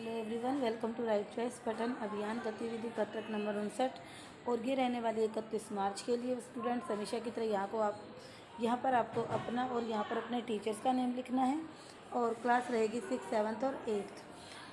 Hello everyone, welcome to right choice पठन अभियान गतिविधि पत्रक नंबर 59। और ये रहने वाली 31 मार्च के लिए। स्टूडेंट्स, हमेशा की तरह यहाँ पर आपको अपना और यहाँ पर अपने टीचर्स का नेम लिखना है और क्लास रहेगी 6, 7 और 8।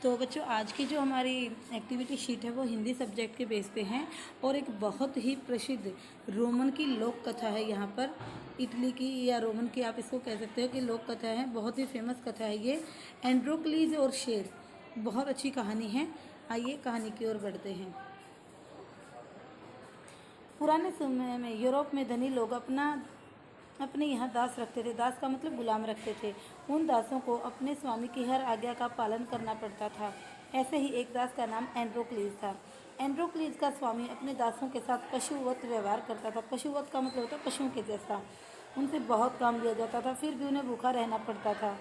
तो बच्चों, आज की जो हमारी एक्टिविटी शीट है वो हिंदी सब्जेक्ट के बेस पे हैं और एक बहुत ही प्रसिद्ध रोमन की लोक कथा है। यहाँ पर इटली की या रोमन की आप इसको कह सकते हो कि लोक कथा है, बहुत ही फेमस कथा है ये। एंड्रोक्लीज और शेर, बहुत अच्छी कहानी है। आइए कहानी की ओर बढ़ते हैं। पुराने समय में यूरोप में धनी लोग अपने यहाँ दास रखते थे। दास का मतलब गुलाम रखते थे। उन दासों को अपने स्वामी की हर आज्ञा का पालन करना पड़ता था। ऐसे ही एक दास का नाम एंड्रोक्लीज था। एंड्रोक्लीज का स्वामी अपने दासों के साथ पशुवत व्यवहार करता था। पशुवत का मतलब होता है पशुओं के जैसा। उनसे बहुत काम लिया जाता था, फिर भी उन्हें भूखा रहना पड़ता था।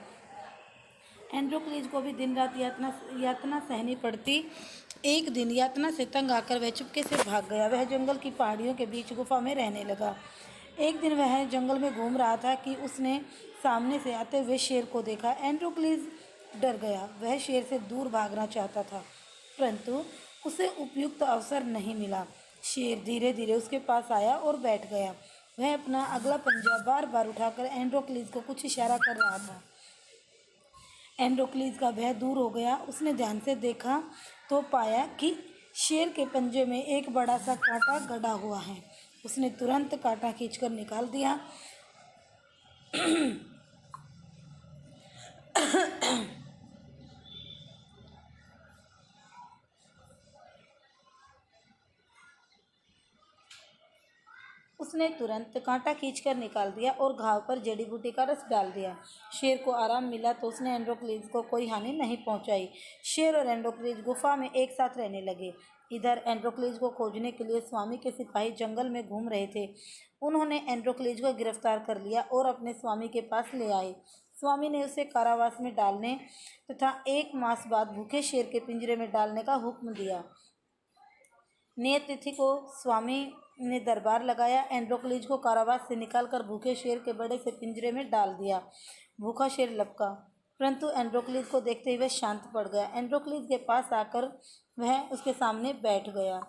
एंड्रोक्लीज को भी दिन रात यातना सहनी पड़ती। एक दिन यातना से तंग आकर वह चुपके से भाग गया। वह जंगल की पहाड़ियों के बीच गुफा में रहने लगा। एक दिन वह जंगल में घूम रहा था कि उसने सामने से आते हुए शेर को देखा। एंड्रोक्लीज डर गया। वह शेर से दूर भागना चाहता था, परंतु उसे उपयुक्त अवसर नहीं मिला। शेर धीरे धीरे उसके पास आया और बैठ गया। वह अपना अगला पंजा बार बार उठाकर एंड्रोक्लीज को कुछ इशारा कर रहा था। एंड्रोक्लीज का भय दूर हो गया। उसने ध्यान से देखा तो पाया कि शेर के पंजे में एक बड़ा सा कांटा गड़ा हुआ है। उसने तुरंत कांटा खींचकर निकाल दिया। उसने तुरंत कांटा खींचकर निकाल दिया और घाव पर जड़ी बूटी का रस डाल दिया। शेर को आराम मिला तो उसने एंड्रोक्लीज को कोई हानि नहीं पहुंचाई। शेर और एंड्रोक्लीज गुफा में एक साथ रहने लगे। इधर एंड्रोक्लीज को खोजने के लिए स्वामी के सिपाही जंगल में घूम रहे थे। उन्होंने एंड्रोक्लीज को गिरफ्तार कर लिया और अपने स्वामी के पास ले आए। स्वामी ने उसे कारावास में डालने तथा 1 मास बाद भूखे शेर के पिंजरे में डालने का हुक्म दिया। नियत तिथि को स्वामी ने दरबार लगाया। एंड्रोक्लीज को कारावास से निकालकर भूखे शेर के बड़े से पिंजरे में डाल दिया। भूखा शेर लपका, परंतु एंड्रोक्लीज को देखते ही वह शांत पड़ गया। एंड्रोक्लीज के पास आकर वह उसके सामने बैठ गया।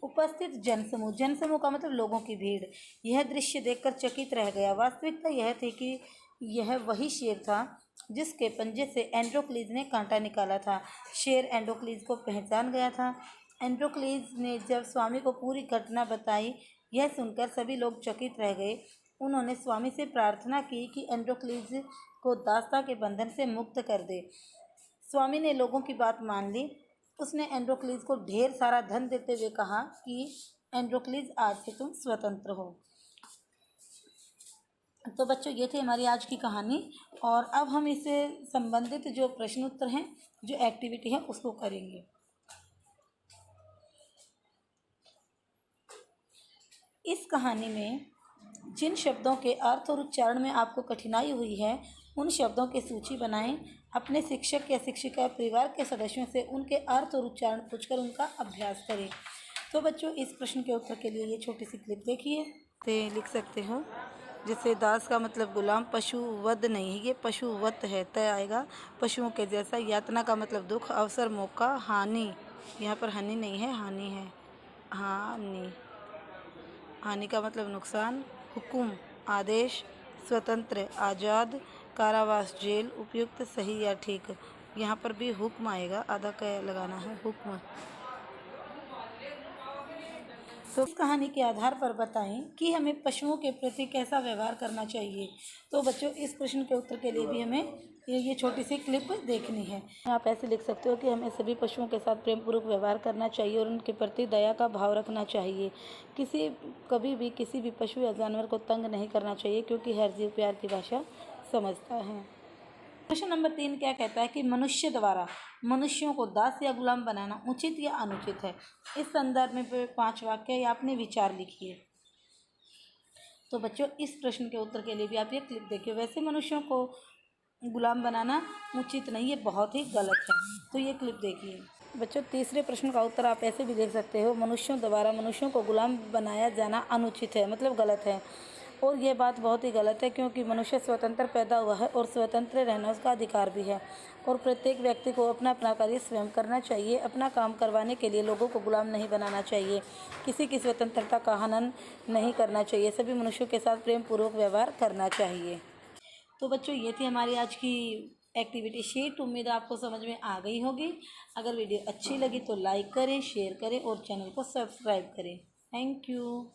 उपस्थित जनसमूह का मतलब लोगों की भीड़ यह दृश्य देखकर चकित रह गया। वास्तविकता यह थी कि यह वही शेर था जिसके पंजे से एंड्रोक्लीज ने कांटा निकाला था। शेर एंड्रोक्लीज को पहचान गया था। एंड्रोक्लीज ने जब स्वामी को पूरी घटना बताई, यह सुनकर सभी लोग चकित रह गए। उन्होंने स्वामी से प्रार्थना की कि एंड्रोक्लीज को दासता के बंधन से मुक्त कर दे। स्वामी ने लोगों की बात मान ली। उसने एंड्रोक्लीज को ढेर सारा धन देते हुए कहा कि एंड्रोक्लीज, आज से तुम स्वतंत्र हो। तो बच्चों, ये थी हमारी आज की कहानी और अब हम इससे संबंधित जो प्रश्न उत्तर हैं, जो एक्टिविटी है, उसको करेंगे। इस कहानी में जिन शब्दों के अर्थ और उच्चारण में आपको कठिनाई हुई है, उन शब्दों की सूची बनाएं। अपने शिक्षक या शिक्षिका परिवार के सदस्यों से उनके अर्थ और उच्चारण पूछकर उनका अभ्यास करें। तो बच्चों, इस प्रश्न के उत्तर के लिए ये छोटी सी क्लिप देखिए। तो लिख सकते हो, जैसे दास का मतलब गुलाम, पशुवध नहीं है, ये पशुवत है, तय आएगा पशुओं के जैसा। यातना का मतलब दुख, अवसर, मौका। हानि, यहाँ पर हानि नहीं है, हानि है, हानि। हानि का मतलब नुकसान। हुक्म, आदेश। स्वतंत्र, आज़ाद। कारावास, जेल। उपयुक्त, सही या ठीक। यहाँ पर भी हुक्म आएगा, आधा का लगाना है, हुक्म। तो इस कहानी के आधार पर बताएं कि हमें पशुओं के प्रति कैसा व्यवहार करना चाहिए। तो बच्चों, इस प्रश्न के उत्तर के लिए भी हमें ये छोटी सी क्लिप देखनी है। आप ऐसे लिख सकते हो कि हमें सभी पशुओं के साथ प्रेमपूर्वक व्यवहार करना चाहिए और उनके प्रति दया का भाव रखना चाहिए। कभी भी किसी भी पशु या जानवर को तंग नहीं करना चाहिए, क्योंकि हर जीव प्यार की भाषा समझता है। प्रश्न नंबर 3 क्या कहता है कि मनुष्य द्वारा मनुष्यों को दास या गुलाम बनाना उचित या अनुचित है। इस संदर्भ में 5 वाक्य या अपने विचार लिखिए। तो बच्चों, इस प्रश्न के उत्तर के लिए भी आप ये क्लिप देखिए। वैसे मनुष्यों को गुलाम बनाना उचित नहीं, ये बहुत ही गलत है। तो ये क्लिप देखिए। बच्चों, तीसरे प्रश्न का उत्तर आप ऐसे भी देख सकते हो, मनुष्यों द्वारा मनुष्यों को गुलाम बनाया जाना अनुचित है, मतलब गलत है। और यह बात बहुत ही गलत है, क्योंकि मनुष्य स्वतंत्र पैदा हुआ है और स्वतंत्र रहना उसका अधिकार भी है। और प्रत्येक व्यक्ति को अपना अपना कार्य स्वयं करना चाहिए। अपना काम करवाने के लिए लोगों को गुलाम नहीं बनाना चाहिए। किसी की स्वतंत्रता का हनन नहीं करना चाहिए। सभी मनुष्यों के साथ प्रेम पूर्वक व्यवहार करना चाहिए। तो बच्चों, ये थी हमारी आज की एक्टिविटी शीट। उम्मीद है आपको समझ में आ गई होगी। अगर वीडियो अच्छी लगी तो लाइक करें, शेयर करें और चैनल को सब्सक्राइब करें। Thank you.